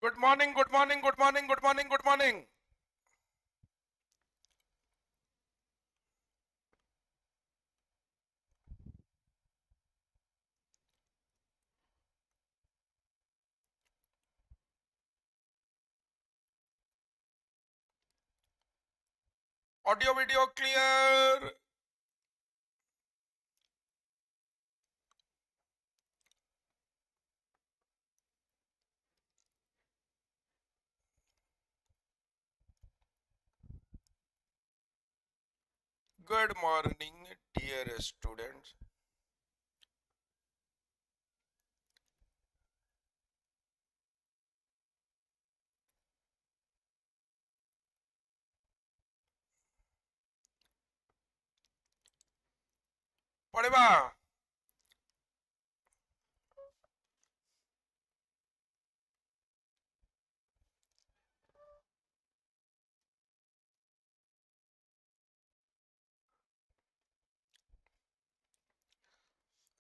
Good morning, good morning, good morning, good morning, good morning. Audio video clear. Good morning, dear students. पढ़वा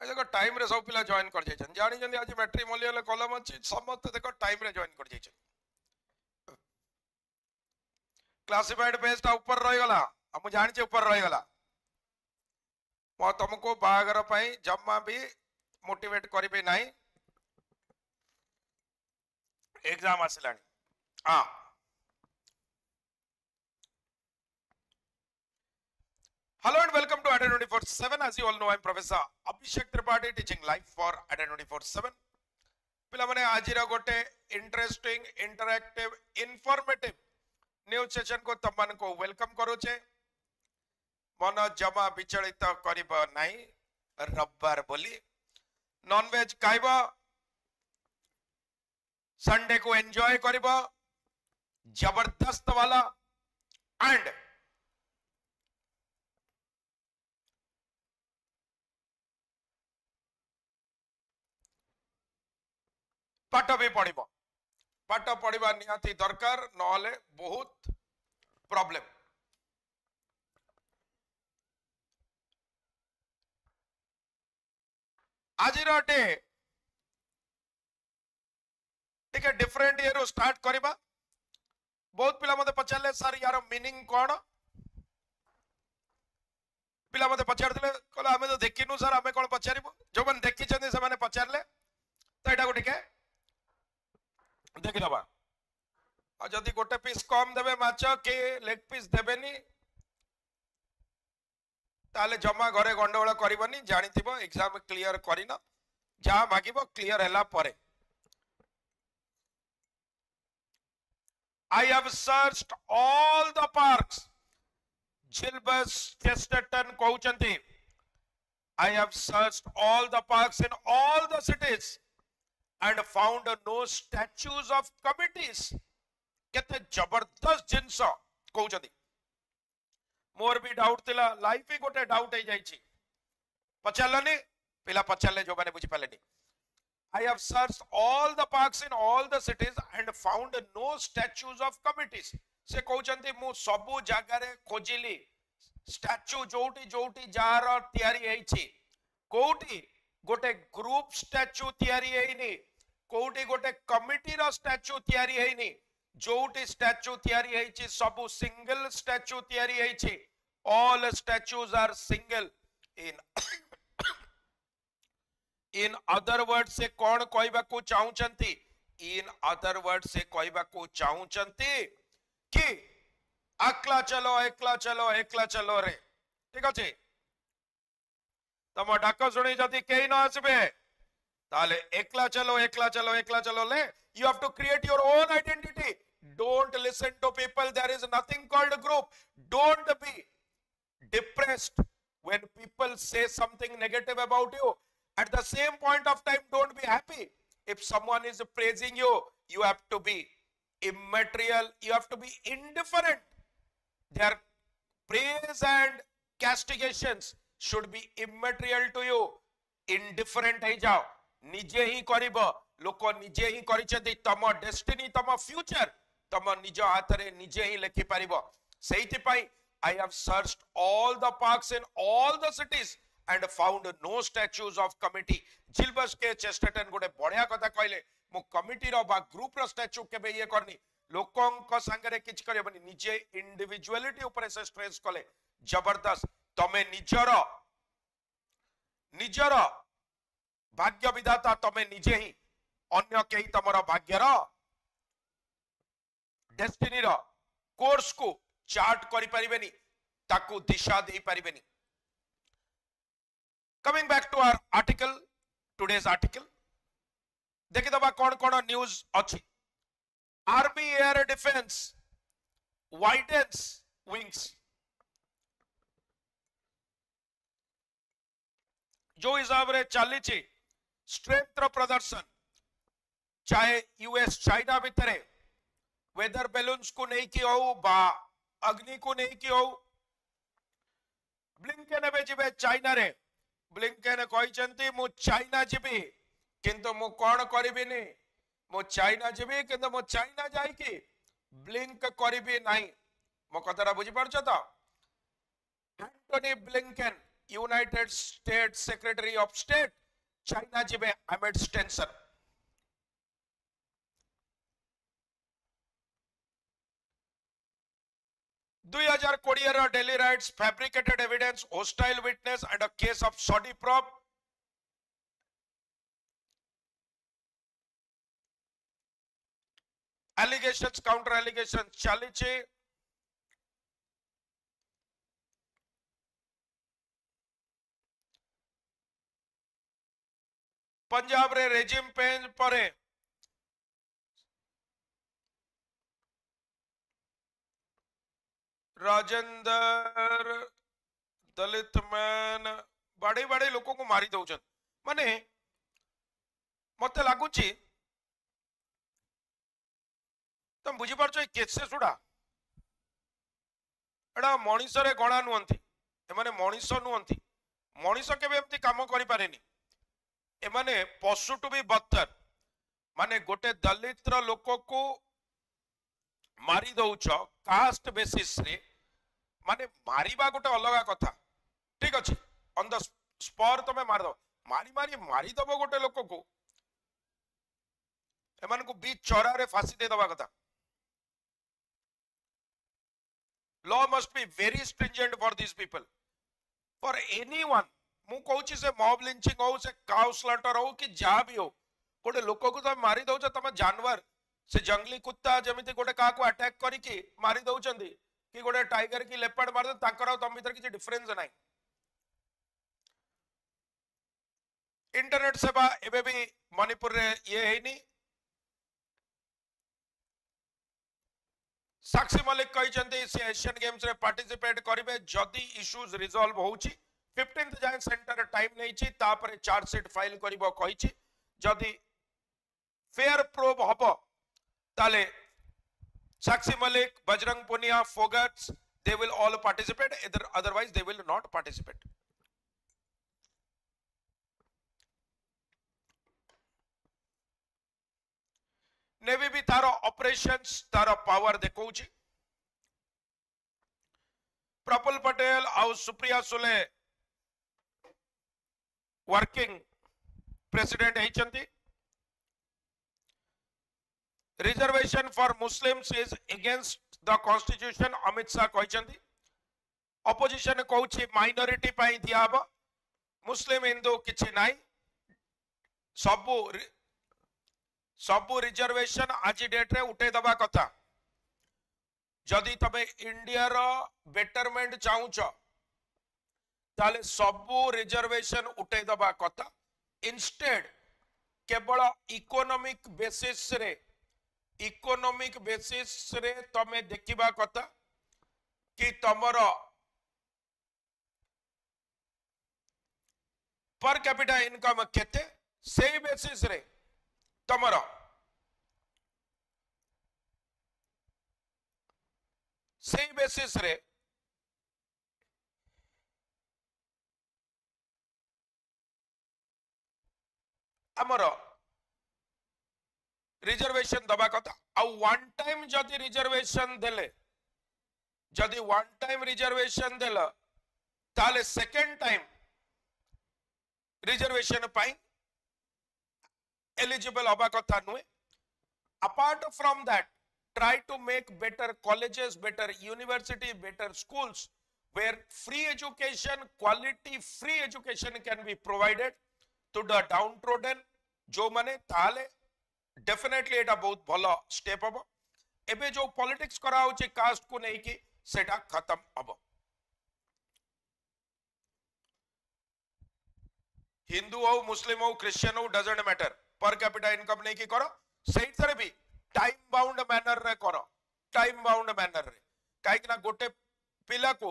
देखो time रे सब पिला join कर जाइछन जानि जंदी आज मैट्रिमोनियल कॉलम अछि समस्त देखो टाइम रे जॉइन कर जाइछन क्लासिफाइड पेज ता ऊपर रहि गला हम जानि छे ऊपर रहि गला मो तुमको बागर पई जम्मा भी मोटिवेट करिबे नाही एग्जाम आसिलानी हां Hello and welcome to ADA 24/7. As you all know, I am Professor Abhishek Tripathi teaching live for ADA 24/7. पिला माने आज गोटे interesting interactive informative news session को तमन को वेलकम करूचे मन जमा विचलित करिब नाही रविवार बोली नॉन वेज खाइब संडे को एंजॉय करिब जबरदस्त वाला एंड पाठ भी पढ़िब पाठ पढ़िबा निहाती दरकार नहले बहुत प्रॉब्लम आज डे टिके डिफरेंट ये स्टार्ट करिबा बहुत पिला मते पचारले सर यार मीनिंग कोन पिला मते पचारले कहला हमें तो देखिनु सर हमें कोन पचारिबो जो मन देखि चंदी से माने पचारले तो एटा को टिके देखि दबा आ जदी गोटे पीस कम देबे माछ के लेग पीस देबेनी ताले जमा घरे गंडगोल करबनी जानिथिबो एग्जाम क्लियर करिना जा मागिबो क्लियर हैला परे I have searched all the parks. Gilbert Chesterton कहउचंती I have searched all the parks in all the cities and found no statues of committees. केते जबरदस्त जिंस कहउचंती मोर भी डाउट थिला लाइफ ही गोटे डाउट है जाइछि पचारलनी पिला पचारले जो माने बुझि पालेनी I have searched all the parks in all the cities and found no statues of committees. से कहउचंती मु सबु जागा रे खोजिली स्टैच्यू जोटी जोटी जार तयारी हेछि कोठी गोटे ग्रुप स्टैच्यू तयारी हेइनी कोठी गोटे कमिटी रो स्टैच्यू तयारी हेइनी जोटी स्टैच्यू तयारी हेछि सबु सिंगल स्टैच्यू तयारी हेछि all statues are single in other words से कौन कहबा को चाहउचंती in other words से कहबा को चाहउचंती कि एकला चलो रे ठीक अछि तम डाक सुनी जदी केही न आसबे ताले एकला चलो ले you have to create your own identity don't listen to people there is nothing called a group don't be depressed when people say something negative about you at the same point of time don't be happy if someone is praising you you have to be immaterial you have to be indifferent their praise and castigations should be immaterial to you indifferent है जाओ निजे ही करिबो लोक निजे ही करिसेंती तम destiny तम future तम निज हाथ रे निजे ही लिखि पारिबो सेहिति पई I have searched all the parks in all the cities and found no statues of committee. Gilbert K. Chesterton गोटे बढ़िया कथा कहले मु कमिटी रो बा ग्रुप रो स्टैच्यू केबे ये करनी लोकन को संगरे किछ करबनी निजे इंडिविजुअलिटी ऊपर से स्ट्रेस कले जबरदस्त तमे निजर भाग्य विधाता तमे निजे ही अन्य केही तमरो भाग्यर डेस्टिनी रो कोर्स को चार्ट करि परिबेनी ताकू दिशा दे परिबेनी. Coming back to our article, today's article, देखि दबा कौन कौन न्यूज अच्छी. Army air defence widens wings. जो हिसाब रे चली स्ट्रेंथ प्रदर्शन चाहे यूएस चाइना भितर वेदर बेलून्स को नहीं की हो बा अग्नि को नहीं की हो. ब्लिंकेन एबे जिबे चाइना रे ब्लिंकेन कहते मु चाइना जीवी किंतु मु कौन करिबिनी मु चाइना जीवी किंतु मु चाइना जाई कि ब्लिंक करिबि नाही. मो कथाटा बुझी पारछ तो. Antony Blinken United States secretary of state China जीवे अमिड्स टेंशन. दुई हजार कोड़े Delhi riots fabricated evidence hostile witness and a case of shoddy probe. Allegations counter allegation चली. पंजाब रे रेजिम पेज पर राजेंद्र दलित मैन बड़े बड़े लोगों को मारी दौन माने मत लगुच तुम बुझीपार केसेस गुड़ा एटा मनीष गणा नुहति एमाने मनीष नुहति मनीष केबे एमती काम करि पारेनी. एमाने पशु टू भी बदतर माने गोटे दलित लोक को मारी दौच कास्ट बेसिस रे माने मारिबा गोटे अलग कथा. ठीक अच्छे ऑन द स्पॉट तमे मार दो मारी दबो गोटे लोक को एमान को बीच चौरा रे फांसी दे दबा कथा. Law must be very stringent for this people for anyone. मु कहूची से मॉब लिंचिंग हो से काउ स्लॉटर हो कि जहाँ भी हो गोटे लोक को तुम मारी दौच तुम जानवर से जंगली कुत्ता जमीती गोटे क्या अटैक करके मारी दौरान कि गोटे टाइगर की लेपर्ड मार तुम भीतर किसी डिफरेंस ना. इंटरनेट सेवा एबे भी मणिपुर रे ये हैनी. साक्षी मलिक कहते से एशियन गेम्स रे पार्टिसिपेट करेंगे जदि इश्यूज रिजॉल्व होउची 15th जाए सेंटर टाइम नहीं तापर चार्जशीट फाइल करिबो कहिछि. जदि फेयर प्रोब हबो ताले Sakshi Malik Bajrang Punia Phogats they will all participate, otherwise they will not participate. Navy भी तारो ऑपरेशंस तारो पावर देखौछि. प्रफुल्ल पटेल और सुप्रिया सुले वर्किंग प्रेसिडेंट होइछंती. Reservation for Muslims is against the constitution Amit Shah कहते. अपोजिशन कहूँ माइनॉरिटी पाई दियाब मुस्लिम हिंदू किछि नाई सबू रिजर्वेशन आज डेट रे उठे दबा कथा. जदि तबे इंडिया रो बेटरमेंट चाहूच ताले सबू रिजर्वेशन उठे दबा कथा. इंस्टेड केवल इकोनॉमिक बेसिस रे तमे देखिबा कथा कि तमर पर कैपिटा इनकम केते से बेसिस रे तमर से बेसिस रे आमर रिजर्वेशन दबा कथा. वन टाइम जदि रिजर्वेशन देले जदि वन टाइम रिजर्वेशन देला ताले सेकेंड टाइम रिजर्वेशन पाई एलिजिबल हवा कथा नुहे. Apart from that, try to make better colleges, better university, better schools where free education, quality free education can be provided to the downtrodden जो माने ताले definitely एटा बहुत भलो step हबो. एबे जो politics करा होचे कास्ट को नहीं कि सेटा खत्म हबो. हिंदू हो, मुस्लिम हो, क्रिश्चियन हो, doesn't matter. Per capita income नहीं की करो. सही तरह भी टाइम बाउंड मैनर रे करो. टाइम बाउंड मैनर रे काई ना गोटे पिला को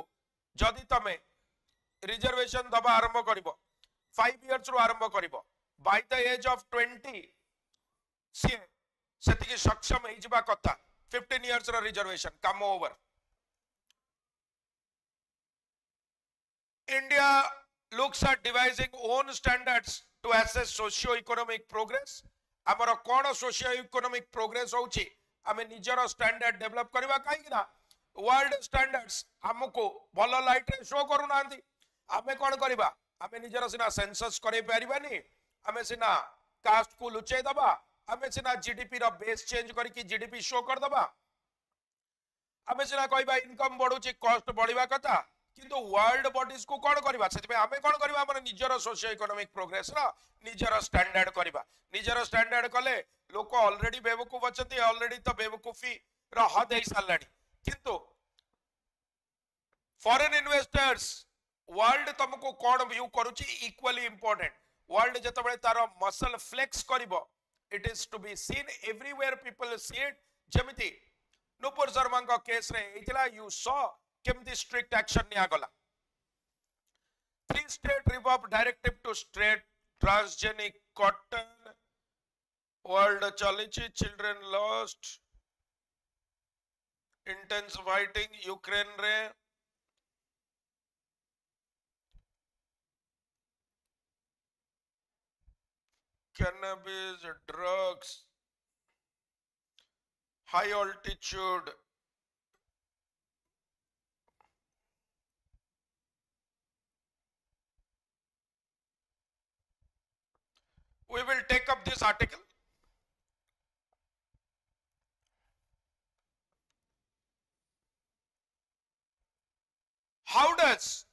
जदि तमे रिजर्वेशन दबा आरंभ करिवो 5 इयर्स रो आरंभ करिवो बाय द एज ऑफ 20 सी सेति की सक्षम हे जिबा कथा 15 इयर्स रो reservation come over. India looks at devising own standards to assess socio-economic progress. आमर कौन सोशियो इकोनॉमिक प्रोग्रेस होची आमे निजर स्टैंडर्ड डेवलप करबा काई ना वर्ल्ड स्टैंडर्ड्स हमको भलो लाइट रे शो करू नांती. आमे कोन करबा आमे निजर सिना सेंसस करे परिबानी. आमे सिना कास्ट को लुचे दबा. आमे सिना जीडीपी रो बेस चेंज करी कि जीडीपी शो कर दबा. आमे सिना कहबा इनकम बढ़ुची कॉस्ट बढ़िबा कथा किंतु वर्ल्ड बॉडीज को कोन करबा सेति आमे कोन करबा हमर निजर सोशियो इकोनॉमिक प्रोग्रेस रा निजर स्टैंडर्ड करबा. निजर स्टैंडर्ड कले लोक ऑलरेडी बेवकूफ अछती ऑलरेडी तो बेवकूफी रा हद हे सालाडी. किंतु फॉरेन इन्वेस्टर्स वर्ल्ड तुमको कोन व्यू करूची इक्वली इंपोर्टेंट. वर्ल्ड जतबे तार मसल फ्लेक्स करिवो it is to be seen everywhere people see it. जेमिति नुपुर शर्मा का केस रे इतला यू सॉ केमती स्ट्रिक्ट एक्शन निया गला. 3 state rework directive to straight transgenic cotton world चलिची children lost intense fighting Ukraine रे cannabis drugs high altitude we will take up this article. How does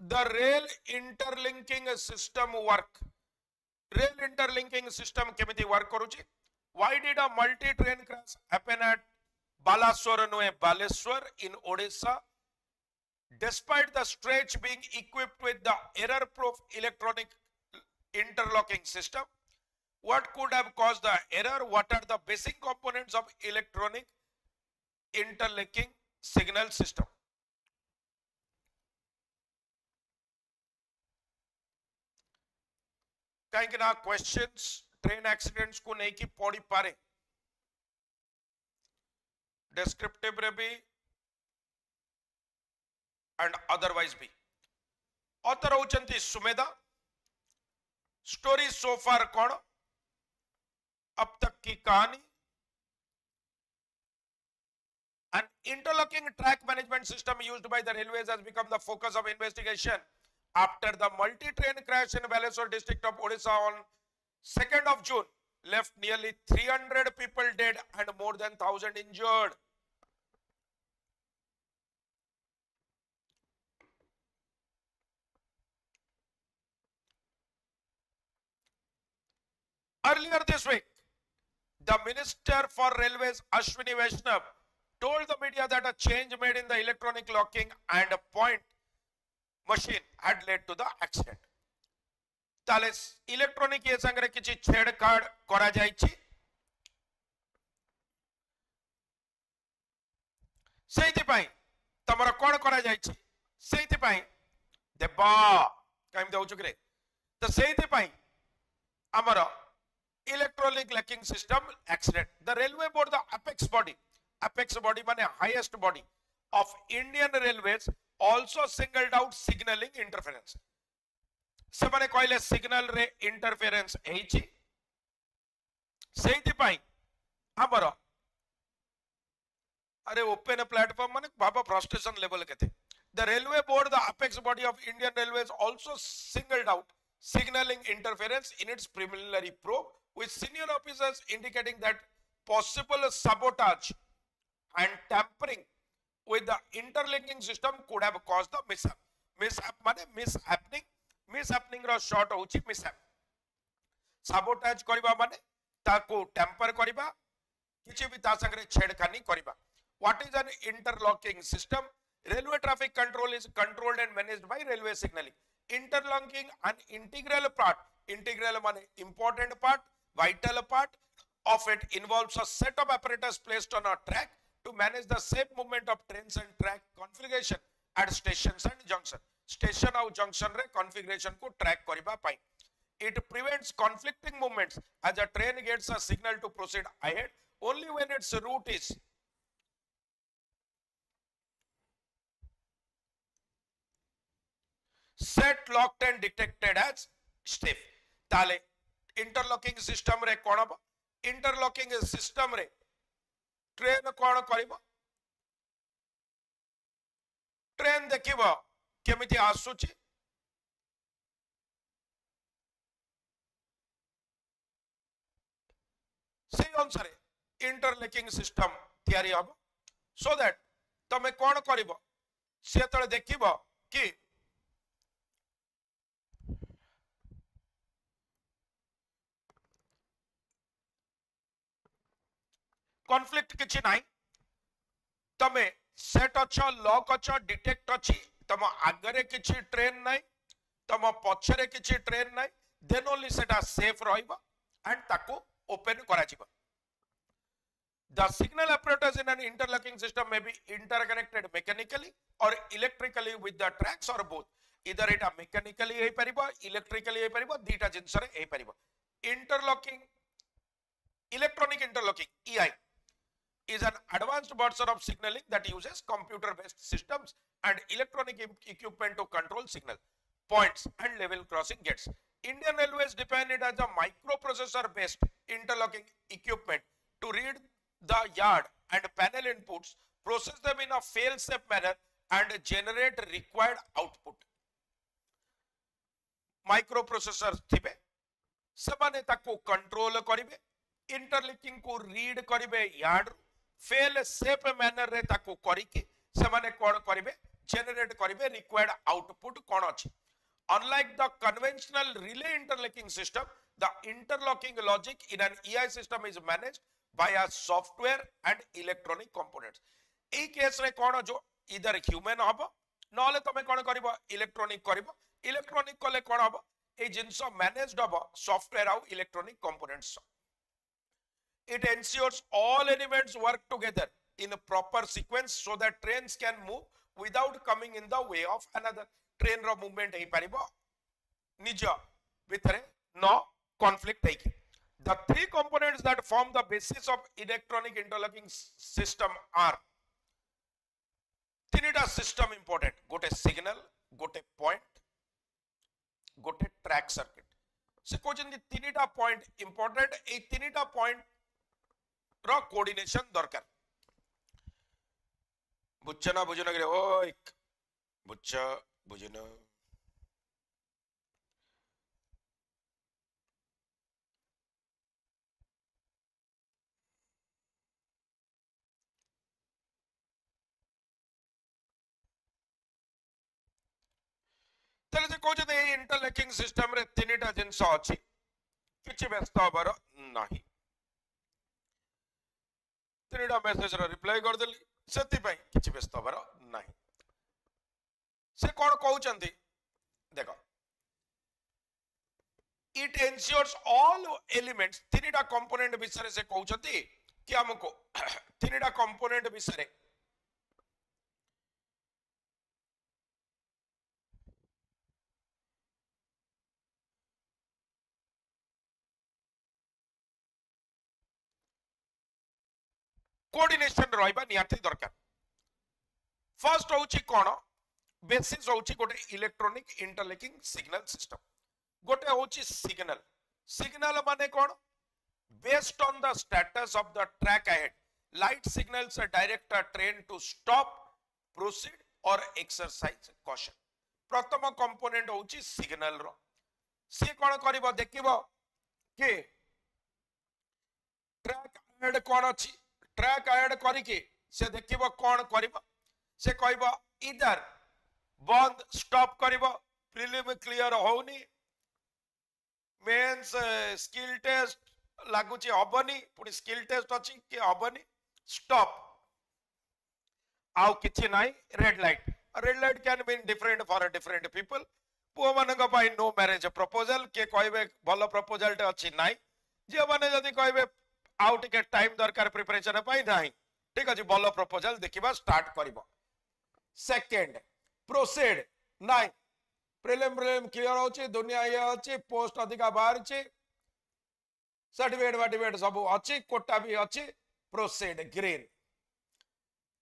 the rail interlinking system work? Rail interlinking system केमिति work करूची? Why did a multi-train crash happen at Balaswar no Baleswar in Odisha? Despite the stretch being equipped with the error-proof electronic interlocking system, what could have caused the error? What are the basic components of electronic interlinking signal system? कहीं ना questions train accidents को नहीं की पड़ी पारे descriptive रे भी and otherwise भी. ऑथर होचंती सुमेधा. स्टोरी सो फार कौन अब तक की कहानी. An interlocking track management system used by the railways has become the focus of investigation after the multi-train crash in Baleswar district of Odisha on 2nd of June left nearly 300 people dead and more than 1,000 injured. Earlier this week, the Minister for Railways Ashwini Vaishnav told the media that a change made in the electronic locking and point machine had led to the accident. ताले electronic ये संग्रह किसी छेड़छाड़ करा जायछि सेति पाई तमरा कोन करा जायछि सेति पाई देबा काइम देउछु करे तो सेति पाई हमर electronic locking system accident. The railway board the apex body माने highest body of Indian railways also singled out signaling interference. से माने कहले सिग्नल रे इंटरफेरेंस हेछि सेति पाई हमर अरे ओपन प्लेटफॉर्म माने बाबा फ्रस्ट्रेशन लेवल केते. The railway board, the apex body of Indian railways, also singled out signaling interference in its preliminary probe, with senior officers indicating that possible sabotage and tampering with the interlinking system could have caused the mishap. Mishap माने mishappening, mishappening रो short होची mishap. Sabotage करिबा माने ताको tamper करिबा, किछि भी ता संगे छेड़खानी करिबा. What is an interlocking system? Railway traffic control is controlled and managed by railway signaling. Interlocking an integral part, integral means important part, vital part of it involves a set of apparatus placed on a track to manage the safe movement of trains and track configuration at stations and junction. Station और junction रे configuration को track करिबा पाई. It prevents conflicting movements as a train gets a signal to proceed ahead only when its route is set, locked and detected as stiff. ताले interlocking system रे कौन अब? Interlocking system रे train कौन करिबो? Train देखिबो केमिति आसुची? से अनुसार interlocking system तैयारी हबो so that तमे कौन करिबो? से तळे देखिबो कि कॉन्फ्लिक्ट किछि नाही, तमे सेट अच्छा, लॉक अच्छा, डिटेक्ट अच्छी, तम आगरे किछि ट्रेन नाही, तम पछरे किछि ट्रेन नाही, देन ओनली सेटा सेफ रहइबा एंड ताको ओपन करा जिबा. The signal apparatus in an interlocking system may be interconnected mechanically or electrically with the tracks or both. Either it mechanically hey परिबा, electrically हे परिबा, दीटा जिंस रे हे परिबा. Interlocking, electronic interlocking (EI) is an advanced version of signaling that uses computer-based systems and electronic equipment to control signal points and level crossing gates. Indian Railways define it as a microprocessor-based interlocking equipment to read the yard and panel inputs, process them in a fail-safe manner, and generate required output. Microprocessors थिबे, समाने ताको control करिबे, interlinking को read करिबे yard, fail-safe manner रे ताको करिके, समाने कौन करिबे, generate करिबे required output कौन अछि. Unlike the conventional relay interlinking system, the interlocking logic in an EI system is managed by a software and electronic components. A case रे कोन जो इधर ह्यूमन हबो नले तमे कोन करिवो इलेक्ट्रॉनिक करिवो इलेक्ट्रॉनिक कले कोन हबो ए जिंस मैनेज्ड हबो सॉफ्टवेयर आउ electronic components. It ensures all elements work together in a proper sequence so that trains can move without coming in the way of another. Train ro movement हे परिबो निज भितरे no conflict hey. The three components that form the basis of electronic interlocking system are तीनटा system important. गोटे signal, गोटे point, गोटे track circuit. से कोचन तीनटा point important. ए तीनटा point रो coordination दरकार. बुझना बुझना करे ओ एक बुझा बुझना तले जे कोच दे इंटरलॉकिंग सिस्टम रे तीनटा जिंस अछि किछि व्यस्त हबार नाही. तीनटा मेसेज रो रिप्लाई कर देली सेति पई किछि व्यस्त हबार नाही. से कोन कहउचंती देखो इट एंश्योर्स ऑल एलिमेंट्स तीनटा कंपोनेंट विषय से कहउचंती कि हमको तीनटा कंपोनेंट विषय कोऑर्डिनेशन रहइबा नियाती दरकार. फर्स्ट होउची कोन बेसिस होउची गोटे इलेक्ट्रॉनिक इंटरलिंकिंग सिग्नल सिस्टम. गोटे होउची सिग्नल. सिग्नल माने कोन based on the status of the track ahead light signals direct a train to stop proceed or exercise caution. प्रथम कंपोनेंट होउची सिग्नल रो. सी कौन करिवो देखिवो कि ट्रैक ऐड कौन अच्छी ट्रैक ऐड करिके से देखिवो कौन करिवो से कहबो इधर बंद स्टॉप करिवो प्रीलिम क्लियर होनी मेंस स्किल टेस्ट लागुची हबनी पुनी स्किल टेस्ट अछि कि हबनी स्टॉप आउ किछि नाही red light can mean different for different people पुओ मानक पाई नो मैरिज प्रपोजल के कहबे भलो प्रपोजल टे अछि नाही जे माने जदी कहबे आउ टिके टाइम दरकार प्रिपरेशन पाई नाही ठीक अछि भलो प्रपोजल देखिबा स्टार्ट करिवो सेकंड प्रोसीड नाही प्रीलिम क्लियर होची दुनिया ये अछि पोस्ट अधिका बाहर छी सर्टिफिकेट वाटिफिकेट सब अछि कोटा भी अछि proceed green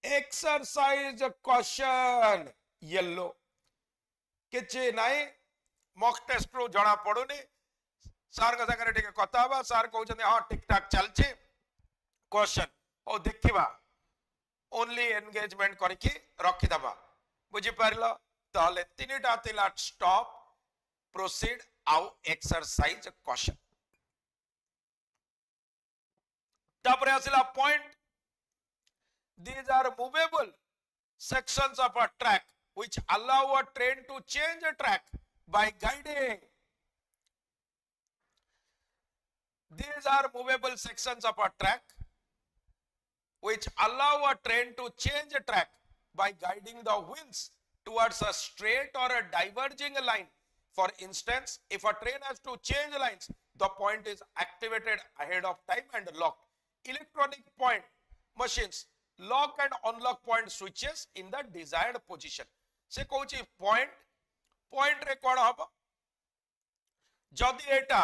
exercise question yellow किछि नाही मॉक टेस्ट रो जणा पडुनी सर का जगह टिके कथा बा सर कहउछन हां ठीक ठाक चलछि क्वेश्चन ओ देखिबा ओनली एंगेजमेंट करके रखि दबा बुझी परलो ताले तीनटा तिला स्टॉप प्रोसीड आउ एक्सरसाइज क्वेश्चन तापरे आसिला point these are movable sections of a track which allow a train to change a track by guiding. These are movable sections of a track which allow a train to change a track by guiding the wheels towards a straight or a diverging line. For instance, if a train has to change lines, the point is activated ahead of time and locked. Electronic point machines lock and unlock point switches in the desired position. से कहूची point रे कोन हबो जदी एटा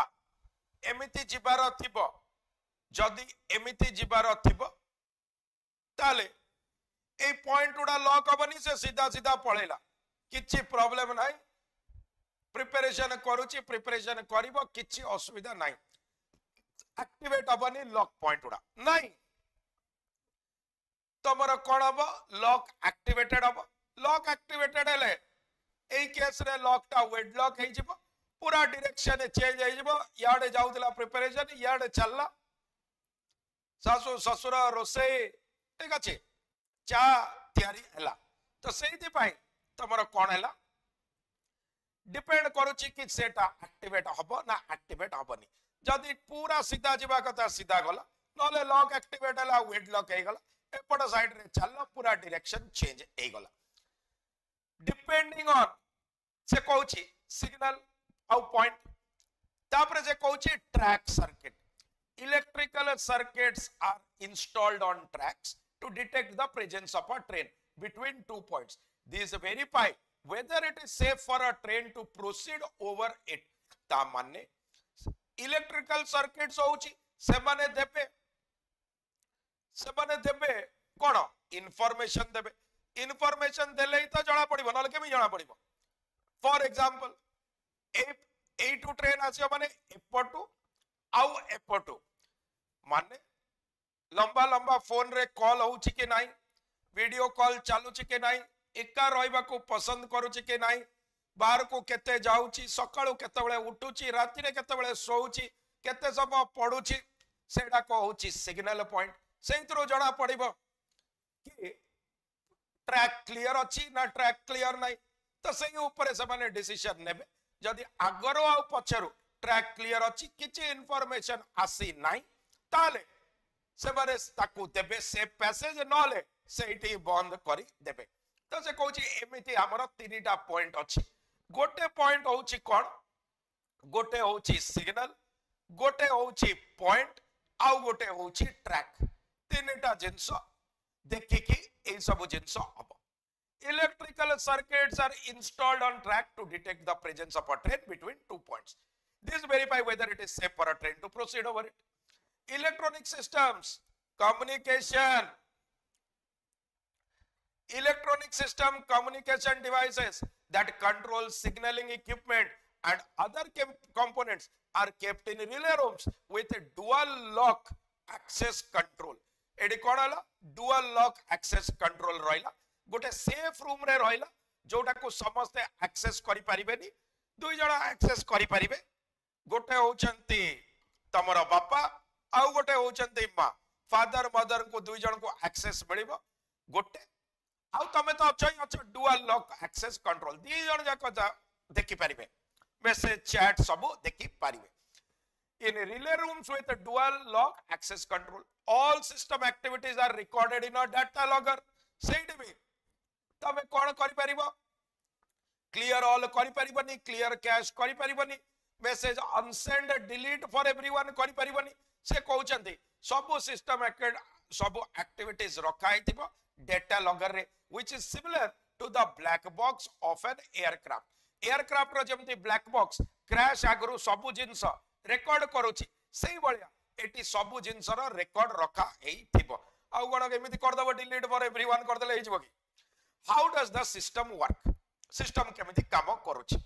एमिति जिबार थिबो जदी एमिति जिबार थिबो ताले ए पॉइंट उडा लॉक हबनी से सीधा सीधा पळेला किछि प्रॉब्लम नाही प्रिपरेशन करूची प्रिपरेशन करिवो किछि असुविधा नाही एक्टिवेट हबनी लॉक पॉइंट उडा नाही तमर कोन हबो लॉक एक्टिवेटेड हबो लॉक एक्टिवेटेड हेले एई केस रे लॉक टा वेड लॉक हे जिवो पूरा डायरेक्शन चेंज हे जिवो याडे जाउतला प्रिपरेशन याडे चलला सासु ससुर रोसे ठीक अछि चा तयारी हला तो सेति पाई तमर कोन हला डिपेंड करूची कि सेटा एक्टिवेट हबो ना एक्टिवेट हबनी जदी पूरा सीधा जिबा कथा सीधा गला नले लॉक एक्टिवेट हला वेड लॉक हे गला एपट साइड रे चलला पूरा डायरेक्शन चेंज हे गला डिपेंडिंग ऑन से कहूची सिग्नल आउ पॉइंट तापर से कहूची track circuit electrical circuits are installed on tracks to detect the presence of a train between 2 points. These verify whether it is safe for a train to proceed over it. ता माने electrical circuits होउची से माने देबे कोन information देले ही तो जणा पड़िबो नले केमी जणा पड़िबो for example a two train आसियो माने एपटू आउ एपटू माने लंबा लंबा फोन रे कॉल होउची के नाही वीडियो कॉल चालूची के नाही एका रहइबा को पसंद करूची के नाही बाहर को केते जाउची सकाळू केते बेले उठुची राति रे केते बेले सोउची केते समय पडुची सेडा को होउची सिग्नल पॉइंट सेइतरो जणा पड़िबो कि ट्रैक क्लियर अछि ना ट्रैक क्लियर नाही तो सेही ऊपर से माने डिसीजन नेबे जदी आगरो आ पछरो ट्रैक क्लियर अछि किछि इंफॉर्मेशन आसी नाही ताले से माने ताकू देबे से पैसेज नले सेठी बंद करी देबे तो से कहूची एमिति हमर तीनटा पॉइंट अछि गोटे पॉइंट होउची कोन गोटे होउची सिग्नल गोटे होउची पॉइंट आउ गोटे होउची ट्रैक तीनटा जिंस देखि कि ए सब जिंस अब electrical circuits are installed on track to detect the presence of a train between 2 points this verify whether it is safe for a train to proceed over it electronic systems communication electronic system communication devices that control signaling equipment and other components are kept in relay rooms with a dual lock access control एडी कोन हला dual lock access control रहिला गोटे safe room रे रहिला जोटा को समस्त एक्सेस करि परिबेनी दुई जणा एक्सेस करि परिबे गोटे होचंती तमरो बापा आउ गोटे होचंती मां फादर मदर को दुई जन को एक्सेस मिलिबो गोटे आउ तमे तो अच्छ डुअल लॉक एक्सेस कंट्रोल दी जन जाक देखि परिबे मैसेज चैट सब देखि परिबे in relay rooms with a dual lock access control all system activities are recorded in a data logger सेठी भी तमे कोन करि परिबो क्लियर ऑल करि परिबनी क्लियर कैश करि परिबनी message unsend delete for everyone करि परिबनी से कहउचंती सब सिस्टम सब एक्टिविटीज रखाई थिबो डेटा लॉगर रे which is similar to the black box of an aircraft रो जेमती ब्लैक बॉक्स क्रैश आगरु सब जिंस रेकॉर्ड करूची सेही बळिया एटी सब जिंस रो रेकॉर्ड रखा हेई थिबो आउ कोन केमिति कर दबो डिलीट फॉर एवरीवन कर देले हेजिबो की how does the system work system केमिति काम करूची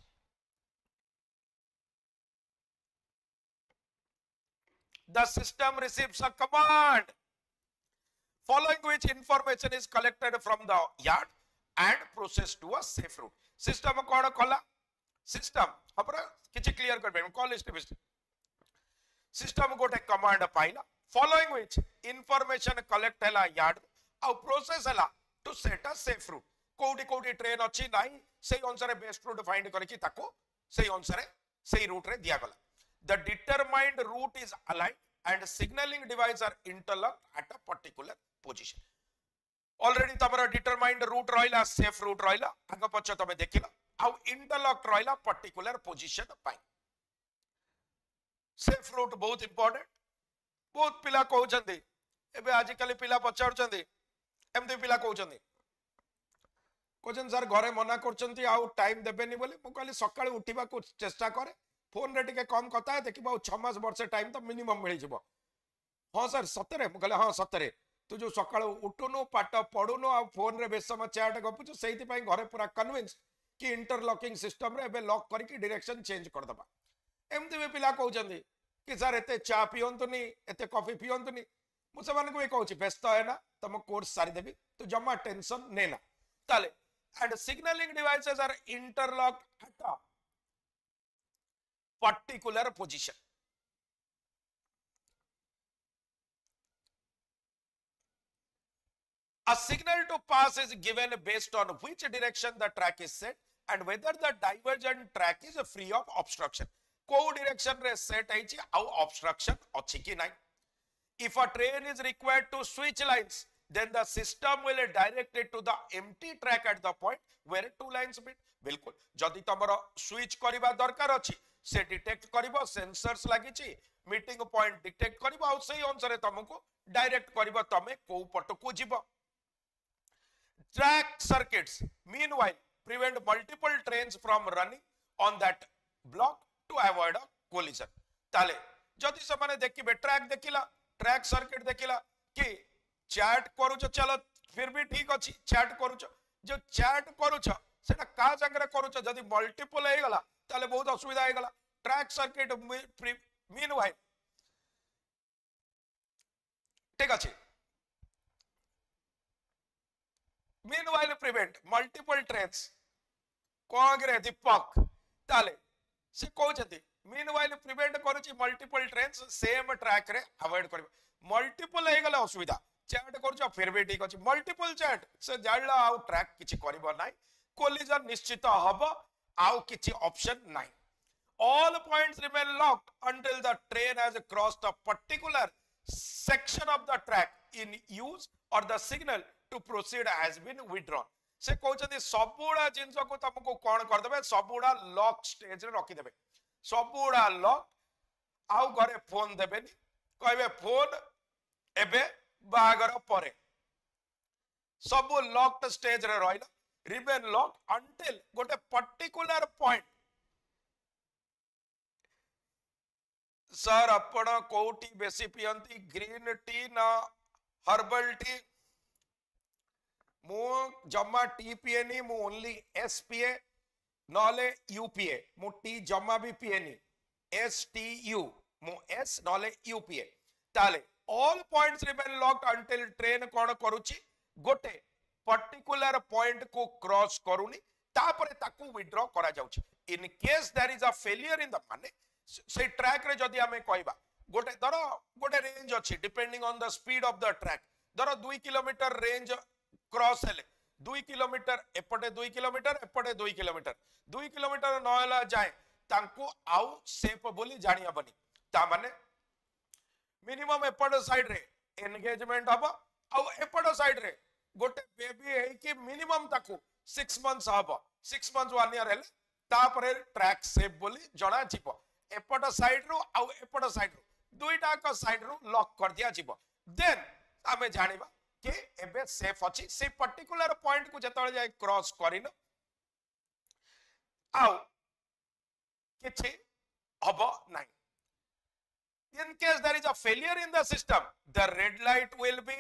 the system receives a command following which information is collected from the yard and processed to a safe route system कोन कला system हमरा किछि क्लियर करबे कॉल लिस्ट system गोटे command Pila following which information collect हला yard आ process हला to set a safe route कोडी कोडी train अछि नाही सेही अनुसार बेस्ट रूट फाइंड करके ताको सेही अनुसार सेही रूट रे दिया गला the determined route is aligned and signaling devices are interlocked at a particular position already तमरा determined route रहिला safe route रहिला आग पछ तमे देखिला आ interlocked रहिला particular position पाई safe route बहुत इंपोर्टेंट बहुत पिला कहउचंदी एबे आज काली पिला पचारचंदी एमते पिला कहउचंदी कोजन सर घरे मना करचंती आ टाइम देबेनी बोले मु कहली सकाळ उठिबा को चेष्टा करे फोन रे टिके कम कथा है देखिबा 6 मास वर्ष टाइम तो मिनिमम मिल जिवो हां सर सतरे मु कहले हां सतरे तू जो सकाळ उठुनो पाठ पढुनो आ फोन रे बेसम चैट गपुचो सेहिति पई घरे पूरा कन्विंस कि इंटरलॉकिंग सिस्टम रे एबे लॉक करके डायरेक्शन चेंज कर दबा एमते भी पिला कहउचंदी कि सर एते चा पियंतुनी एते कॉफी पियंतुनी मु समान को कहउची व्यस्त है ना तुम कोर्स सारी देबी तू जम्मा टेंशन नेना ताले and signaling devices are interlocked at a particular position a signal to pass is given based on which direction the track is set and whether the divergent track is free of obstruction को direction रे set है आउ obstruction अछि कि नहीं if a train is required to switch lines then the system will direct it to the empty track at the point where two lines meet बिल्कुल जदि तमरो switch करिबा दरकार अछि से डिटेक्ट करिबो सेंसर्स लागि छि मीटिंग पॉइंट डिटेक्ट करिबो आ सही अनुसार तुमको डायरेक्ट करिबो तमे को पट को जिवो track circuits meanwhile prevent multiple trains from running on that block to avoid a collision ताले जदि समाने देखिबे ट्रैक देखिला ट्रैक सर्किट देखिला कि चैट करूछ चलो फिर भी ठीक अछि चैट करूछ जो चैट करूछ सेटा का जंगरे करूछ जदि मल्टीपल हे गला ताले बहुत असुविधा हे गला ट्रैक सर्किट मीनवाइल ठीक अछि मीनवाइल प्रिवेंट मल्टीपल ट्रेन्स कोगरे दीपक ताले से कहउछथि मीनवाइल प्रिवेंट करूछि मल्टीपल ट्रेन्स सेम ट्रैक रे अवॉइड करबे मल्टीपल हे गला असुविधा चैट करूछ फिर भी ठीक अछि मल्टीपल चैट से जाळला आउ ट्रैक किछि करबो नाही कोलिजन निश्चित हबो आउ किछि ऑप्शन नाही all points remain locked until the train has crossed a particular section of the track in use or the signal to proceed has been withdrawn से कहउछथि सबुडा जिंस को तुमको कोन कर देबे सबुडा लॉक स्टेज रे रखि देबे सबुडा लॉक आउ घरे फोन देबेनी कहबे फोन एबे बागर परे सब लॉक्ड स्टेज रे रहिला रिमेन लॉक अंटिल गोटे पर्टिकुलर पॉइंट सर आपण कोटी बेसी पियंती ग्रीन टी ना हर्बल टी मु जम्मा टी पिएनी मु ओनली एस पिए नले यू पिए मु टी जम्मा भी पिएनी एस टी यू मु एस नले यू पिए ताले all points remain locked until train कोन करूची गोटे पर्टिकुलर पॉइंट को क्रॉस करूनी तापरे ताकू विथड्रॉ करा जाउची in case there is a failure in the माने से ट्रैक रे जदि आमे कहबा गोटे धर गोटे रेंज अछि depending on the speed of the track धर 2 किलोमीटर रेंज क्रॉस हेले 2 किलोमीटर एपटे 2 किलोमीटर एपटे 2 किलोमीटर 2 किलोमीटर नहला जाए तांको आउ सेफ बोली जानि हबनी ता माने मिनिमम एपट साइड रे एंगेजमेंट हबो आउ एपट साइड रे गोटे बेबी है कि मिनिमम ताकू 6 मंथ्स हबो 6 मंथ्स 1 ईयर हेले तापरे ट्रैक सेफ बोली जणा छिपो एपट साइड रो आउ एपट साइड रो दुईटा को साइड रो लॉक कर दिया छिपो देन आमे जानिबा कि एबे सेफ अछि से पर्टिकुलर पॉइंट को जतळे जाय क्रॉस करिन आउ किछि हबो नाही in case there is a failure in the system the red light will be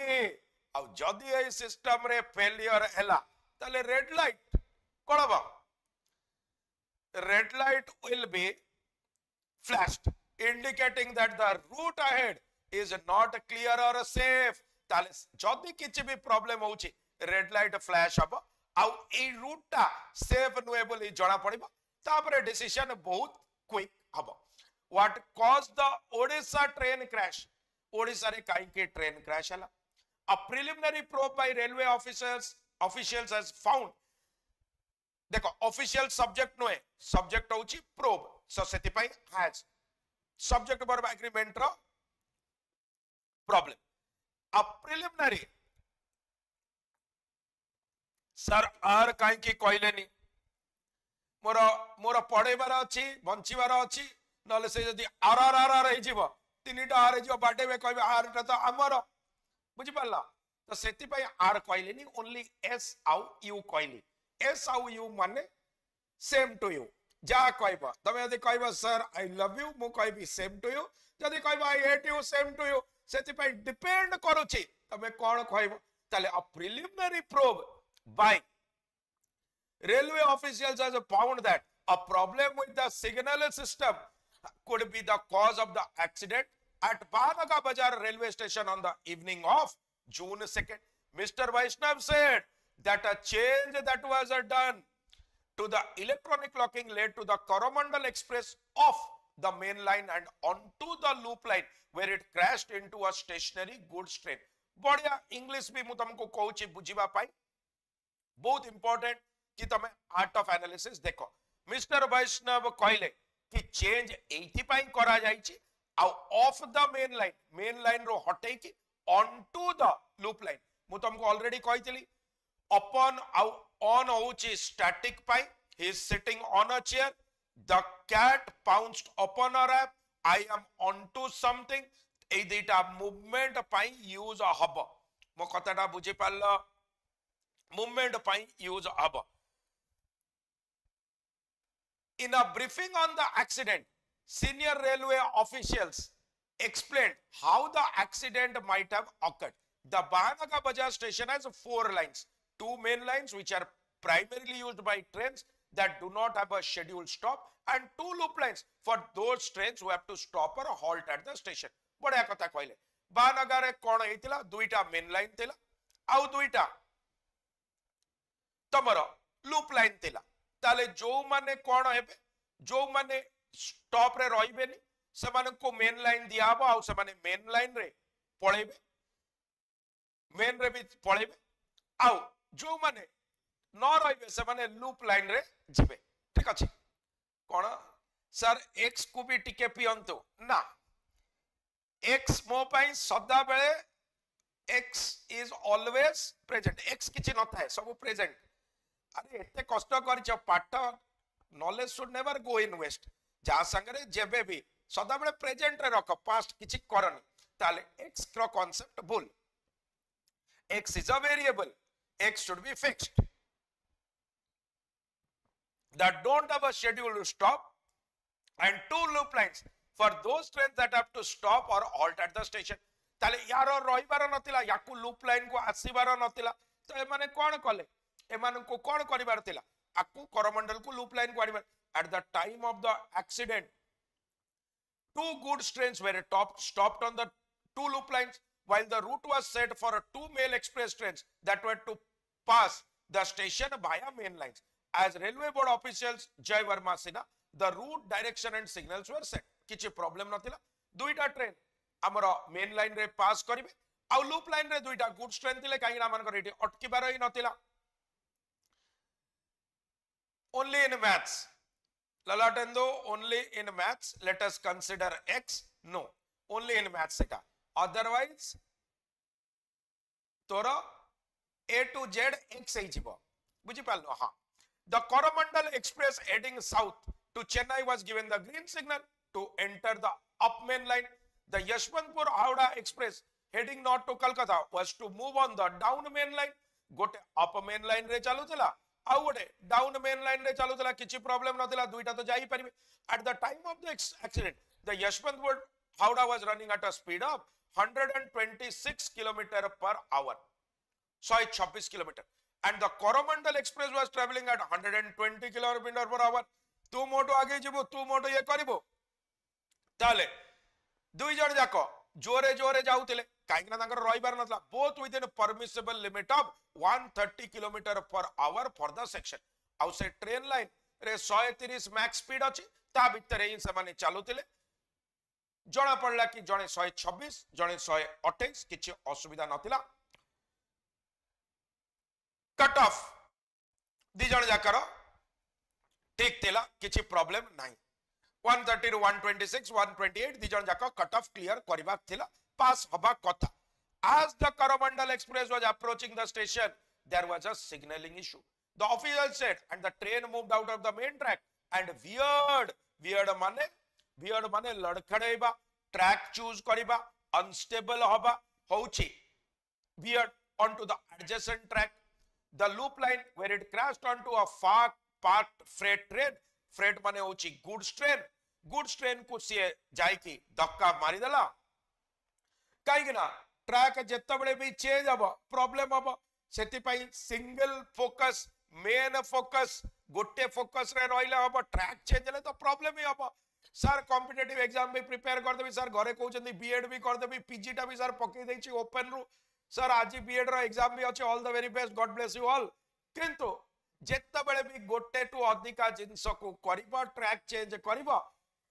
आउ जदि ए सिस्टम रे फेलियर हैला तले रेड लाइट कोन हबो red light will be flashed indicating that the route ahead is not clear or safe ताले जदि किछि भी प्रॉब्लम होउची रेड लाइट फ्लैश हबो आउ ए रूट ता सेफ नुए बोली जणा पड़िबो तापरे डिसीजन बहुत क्विक हबो What caused the Odisha train crash? Odisha रे काई के train crash हला? A preliminary probe by railway officials has found. देखो official subject नो है subject होची probe. So सेति पाई has subject बर agreement रो problem. A preliminary sir आर काई के कहलेनी मोर मोर पढेबार अछि बंचिबार अछि नले से जदि आर आर आर आर हे जीवो तीनटा आर जीवो बाटे में कहबे आर टा तो हमर बुझि पाला तो सेति पई आर कहलेनी ओनली एस आउ यू कहली एस आउ यू माने सेम टू यू जा कहबा तमे जदि कहबा सर आई लव यू मु कहबी सेम टू यू जदि कहबा I hate you same to you सेति पई डिपेंड करूची तमे कोन कहबो ताले a preliminary probe by railway officials has found that a problem with the signal system could be the cause of the accident at Banaga Bazar railway station on the evening of June 2nd. Mr. Vaishnav said that a change that was done to the electronic locking led to the Coromandel Express off the main line and onto the loop line where it crashed into a stationary goods train. बढ़िया English भी मु तुमको कहूची बुझिबा पाई बहुत important कि तमे art of analysis देखो Mister Vaishnav कहले कि चेंज एथि पाई करा जाईची आ ऑफ द मेन लाइन रो हटे कि on to the loop line मु तुमको ऑलरेडी कहितली अपन आ ऑन होची स्टैटिक पाई he is sitting on a chair the cat pounced upon a rat I am on to something ए दुईटा मूवमेंट पाई यूज हब मो कथाटा बुझी पारल मूवमेंट पाई use hub In a briefing on the accident, senior railway officials explained how the accident might have occurred. The Bahanaga Bazar station has 4 lines, 2 main lines which are primarily used by trains that do not have a scheduled stop and 2 loop lines for those trains who have to stop or halt at the station. बढ़िया कथा कहले Bahanaga रे कोन हेतिला दुईटा main line थिला आउ दुईटा तमरो loop line थिला ताले जो माने कोन हेबे जो माने स्टॉप रे रहिबेनी से माने को मेन लाइन दिया हबो आ से माने मेन लाइन रे पळेबे मेन रे भी पळेबे आ जो माने न रहिबे से माने लूप लाइन रे जिबे ठीक अछि कोन सर एक्स को भी टिके पियंतु ना एक्स मो पई सदा बेले x is always present x किछि न थाए सब प्रेजेंट अरे एते कष्ट करछ पाठ knowledge should never go in waste जा संगरे जेबे भी सदा बेले प्रेजेंट रे रख पास्ट किछि करनी ताले एक्स रो कांसेप्ट भूल x is a variable x should be fixed that don't have a schedule to stop and 2 loop lines for those trains that have to stop or halt at the station ताले यारो रहिबार नथिला याकू loop line को आसीबार नथिला तो ए माने कोन कले ए माने को कोन करिबार थिला आकू करमंडल को लूप लाइन को आनिबार at the time of the accident 2 goods trains were stopped on the 2 loop lines while the route was set for 2 mail express trains that were to pass the station via main lines. As railway board officials Jay Verma Sinha, the route, direction and signals were set. किछि problem नथिला दुईटा train हमर main line रे पास करिवे आ loop line रे दुईटा goods train थिले काई मानकर एठी अटकिबार ही नथिला only in maths lalatendo only in maths let us consider x no only in maths eta otherwise तोर A to Z X बुझी पाल हाँ the Coromandel Express heading south to Chennai was given the green signal to enter the up main line. The Yashwantpur Howrah Express heading north to Kolkata was to move on the down main line. गोटे up main line रे चालू थिला आउ गोटे down main line रे चालू थिला किछि प्रॉब्लम नथिला दुईटा तो जाई परिबे. At the time of the accident the Yashwantpur Howrah was running at a speed of 126 km per hour 126 km and the Coromandel Express was traveling at 120 km per hour. तू मोटो आगे जीवो तू मोटो ये करिवो ताले दुई जण जाको जोरे जोरे जाउतिले काईना तांकर रहिबार नथला both within permissible limit of 130 km per hour for the section आउ से ट्रेन लाइन रे 130 मैक्स स्पीड अछि ता भितरे ही से माने चालुतिले जणा पड़ला कि जणे 126 जणे 128 किछि असुविधा नथिला कट ऑफ दी जण जाकर ठीक थिला किछि प्रॉब्लम नाही 130 to 126 128 दी जण जाकर कट ऑफ क्लियर करबा थिला पास हबा कथा as the Coromandel Express was approaching the station there was a signaling issue the official said and the train moved out of the main track and weird माने लड़खड़ेबा track choose करिबा unstable हबा होउची weird onto the adjacent track the loop line where it crashed onto a far parked freight माने होची goods train को से जाई की धक्का मारी देला काई ना ट्रैक जेते बळे भी चेंज हबो प्रॉब्लम हबो सेति पई सिंगल फोकस मेन फोकस गोटे फोकस रे रहिला हबो ट्रैक चेंज ले तो प्रॉब्लम ही हबो सर कॉम्पिटिटिव एग्जाम भी प्रिपेयर कर देबी सर घरे कहउचंदी बीएड भी कर देबी पीजी टा भी सर पके देछि ओपन रु सर आज बीएड रो एग्जाम भी अछि all the very best God bless you all किंतु जेते बळे भी गोटे टू अधिका जिंस को करबा ट्रैक चेंज करबा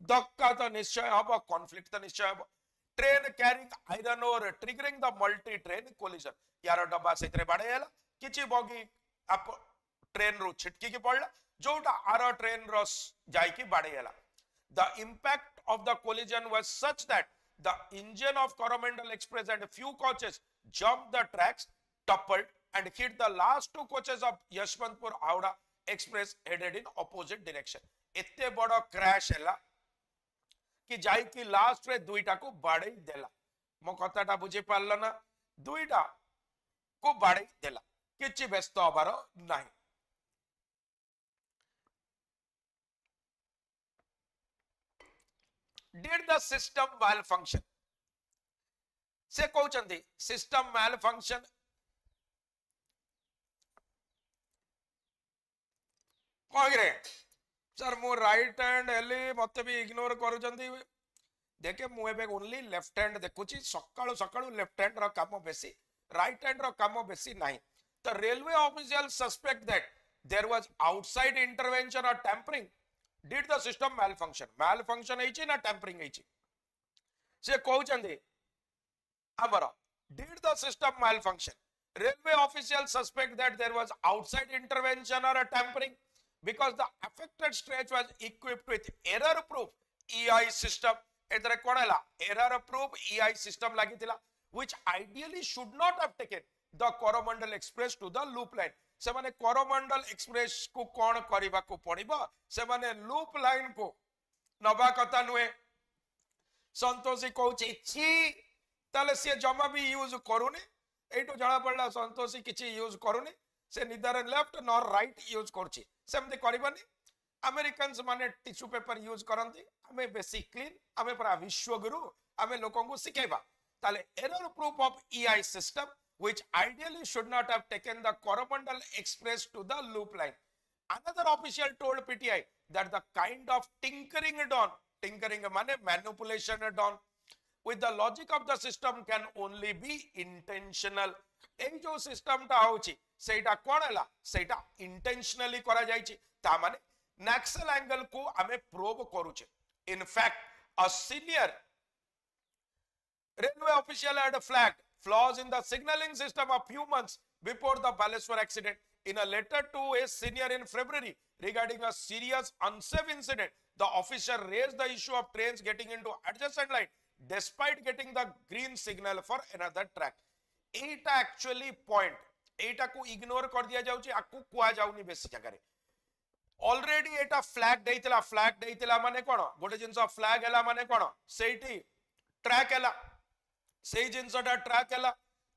धक्का तो निश्चय हबो कॉन्फ्लिक्ट तो निश्चय हबो train carrying iron ore triggering the multi train collision यार डब्बा सेतरे बाडे हला किछि बगी आप ट्रेन रो छिटकी की पड़ला जोटा आर ट्रेन रो जाई की बाडे हला the impact of the collision was such that the engine of Coromandel Express and few coaches jumped the tracks toppled and hit the last two coaches of Yashwantpur Howrah Express headed in opposite direction एते बड़ो crash हला कि जाई की last रे दुईटा को बाड़े देला मो कथाटा बुझी पारल ना दुईटा को बाड़े देला किछि व्यस्त हबार नाही did the system malfunction से कहउचंदी सिस्टम malfunction कहरे सर मो राइट हैंड हेली मते भी इग्नोर करूचंदी देखे मु एबे ओनली लेफ्ट हैंड देखुची सकाळो सकाळो लेफ्ट हैंड रो काम बेसी राइट हैंड रो काम बेसी नाही the railway official suspect that there was outside intervention or tampering did the system malfunction ହେଇଛି ନା tampering ହେଇଛି ସେ କହୁଛନ୍ତି ଆମର did the system malfunction railway officials suspect that there was outside intervention or a tampering because the affected stretch was equipped with error proof EI system एतरे कोन हला error proof EI system लागितिला which ideally should not have taken the Coromandel Express to the loop line से माने Coromandel express को कौन करिबा को पड़िबो से माने loop line को नबा कथा नुए संतोषी कहउची छी ताले से जमा भी यूज करूनी एटो जणा पड़ला संतोषी किछि यूज करूनी से निदर लेफ्ट नॉर राइट यूज करछि सेमते करबनी अमेरिकन्स माने टिश्यू पेपर यूज करंती हमें बेसी क्लीन हमें पूरा विश्वगुरु हमें लोगों को सिखाइबा ताले error proof of EI system which ideally should not have taken the Coromandel Express to the loop line. Another official told PTI that the kind of tinkering means manipulation done with the logic of the system can only be intentional. এই जो system टा होची सेटा कोन हला सेटा intentionally करा जायछि ता माने naxal angle को हमें प्रोब करूचे. In fact, A senior railway official had flagged flaws in the signaling system a few months before the Baleswar accident. In a letter to a senior in February regarding a serious unsafe incident, the officer raised the issue of trains getting into adjacent line despite getting the green signal for another track. Etah actually point एटा को ignore कर दिया जाउची आकु कुआ जाउनी बेसी जगह रे already एटा flag देइतला माने कोन गोटे जिंस फ्लैग हैला माने कोन सेठी ट्रैक हैला सेही जिंसटा ट्रैक हैला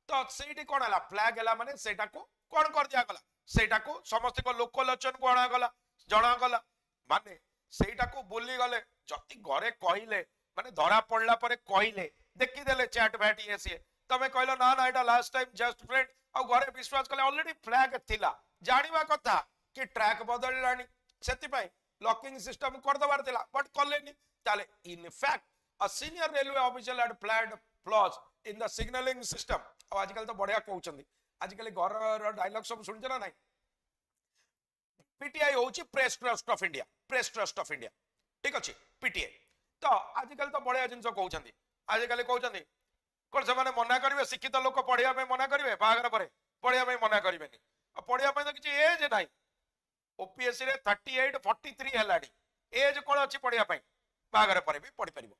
तो सेठी कोन हैला फ्लैग हैला माने सेटा को कोन कर दिया गला सेटा को समस्त को लोकलोचन को आना गला जणा गला माने सेटा को बोली गले जति घरे कहिले माने धरा पड़ला परे कहिले देखि देले चैट बैट ये से तमे कहलो ना ना एटा लास्ट टाइम जस्ट फ्रेंड आ घरे विश्वास कले ऑलरेडी फ्लैग थिला जानिबा कथा कि ट्रैक बदललानी सेति पई लॉकिंग सिस्टम कर दबार थिला बट कलेनी ताले in fact a senior railway official had planned flaws in the signalling system अब आजकल तो बढ़िया कहउचंदी आजकल घर डायलॉग सब सुनछ ना नहीं पीटीआई होची प्रेस ट्रस्ट ऑफ इंडिया ठीक अछि पीटीआई तो आजकल तो बढ़िया जिंस कहउचंदी आजकल कहउचंदी कोन से माने मना करिवे शिक्षित लोक पढ़िया में मना करिवे बागर परे पढ़िया में मना करिवेनी अब पढ़िया में तो किछि एज नाही ओपीएससी रे 38 43 हेलाडी एज कोन अछि पढ़िया पई बागर परे भी पढ़ी परिबो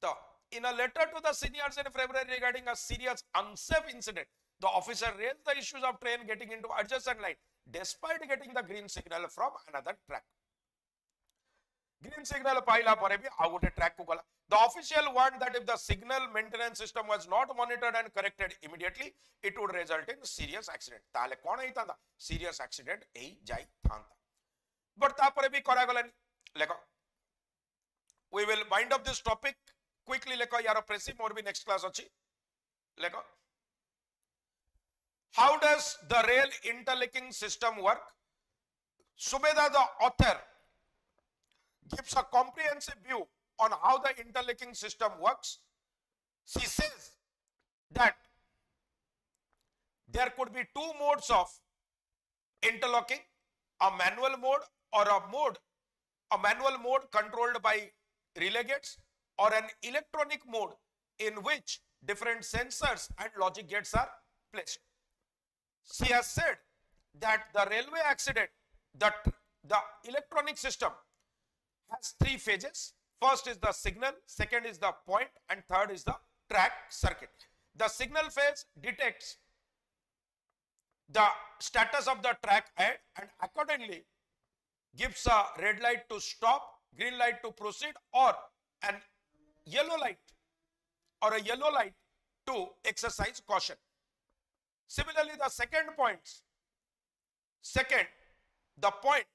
तो in a letter to the seniors in February regarding a serious unsafe incident, the officer raised the issues of train getting into adjacent line despite getting the green signal from another track. Green signal paila pare bhi out a track ko gala. The official warned that if the signal maintenance system was not monitored and corrected immediately, it would result in serious accident. Tale kona hi tanda serious accident ei jai thanta. But ta pare bhi kara galani. Lekho. We will wind up this topic. Quickly lekho yaro presi more bhi next class achi lekho. How does the rail interlinking system work? Subeda, the author, gives a comprehensive view on how the interlinking system works. She says that there could be two modes of interlocking, a manual mode or a manual mode controlled by relay gates, or an electronic mode in which different sensors and logic gates are placed. She has said that the railway accident, the electronic system has three phases. First is the signal, second is the point, and third is the track circuit. The signal phase detects the status of the track ahead and accordingly gives a red light to stop, green light to proceed, or an yellow light to exercise caution. Similarly, the the point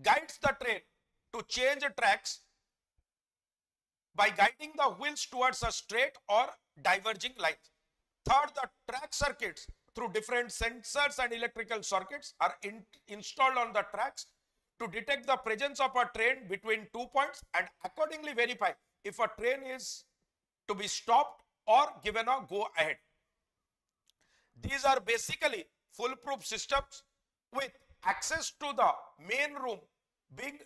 guides the train to change tracks by guiding the wheels towards a straight or diverging lines. Third, the track circuits through different sensors and electrical circuits are installed on the tracks to detect the presence of a train between 2 points and accordingly verify if a train is to be stopped or given a go ahead. These are basically foolproof systems with access to the main room being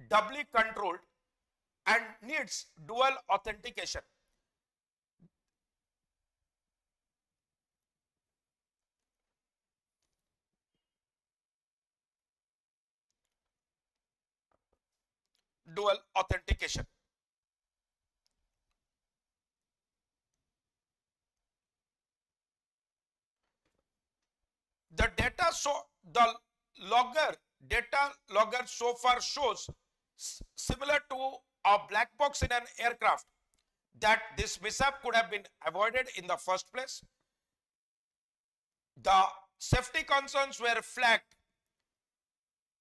doubly controlled and needs dual authentication. Dual authentication. The data data logger so far shows similar to a black box in an aircraft that this mishap could have been avoided in the first place. The safety concerns were flagged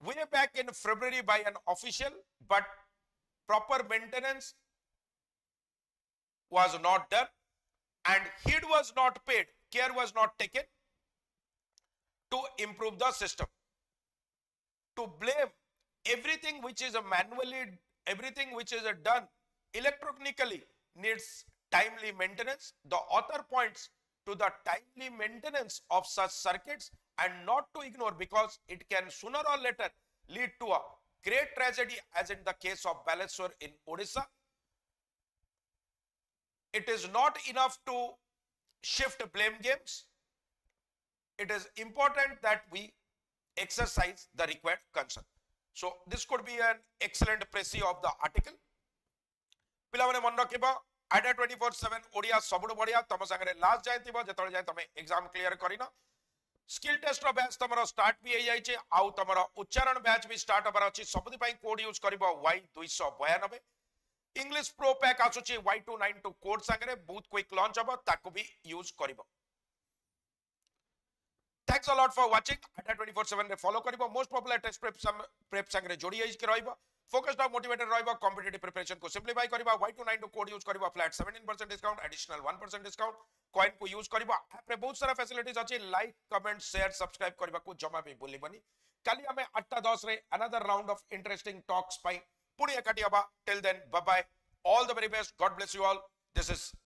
way back in February by an official, but proper maintenance was not done and heed was not paid, care was not taken to improve the system. To blame everything which is everything which is done electronically needs timely maintenance. The author points to the timely maintenance of such circuits and not to ignore, because it can sooner or later lead to a great tragedy as in the case of Baleswar in Odisha. It is not enough to shift blame games. It is important that we exercise the required concern. So this could be an excellent précis of the article. पिलामने मन रखिबो Aida 24/7 Odia सबुड बढ़िया तम संगे last जाय थिबो जतळे जाय तमे exam clear करिना skill test रो batch तमरो start भी होई जाय छै आउ तमरो उच्चारण बैच भी स्टार्ट होबार अछि सबुदी पई कोड यूज करबो Y292 इंग्लिश प्रो पैक आसु छै Y292 कोड संगे बहुत क्विक लॉन्च हबो ताको भी यूज करबो thanks a lot for watching Aida 24/7 रे फॉलो करबो मोस्ट पॉपुलर टेस्ट प्रेप संगे जोड़ी होई के रहबो फोकस्ड और मोटिवेटेड रहबो कॉम्पिटिटिव प्रिपरेशन को सिंपलीफाई करबा Y292 कोड यूज करबा flat 17% discount additional 1% discount coin को यूज करबा ऐप रे बहुत सारा फैसिलिटीज अछि लाइक कमेंट शेयर सब्सक्राइब करबा को जमा भी भूलिबनी काली हमें 8:10 रे another round of interesting talks पाई पुणी एकाटी हबा till then bye bye all the very best God bless you all this is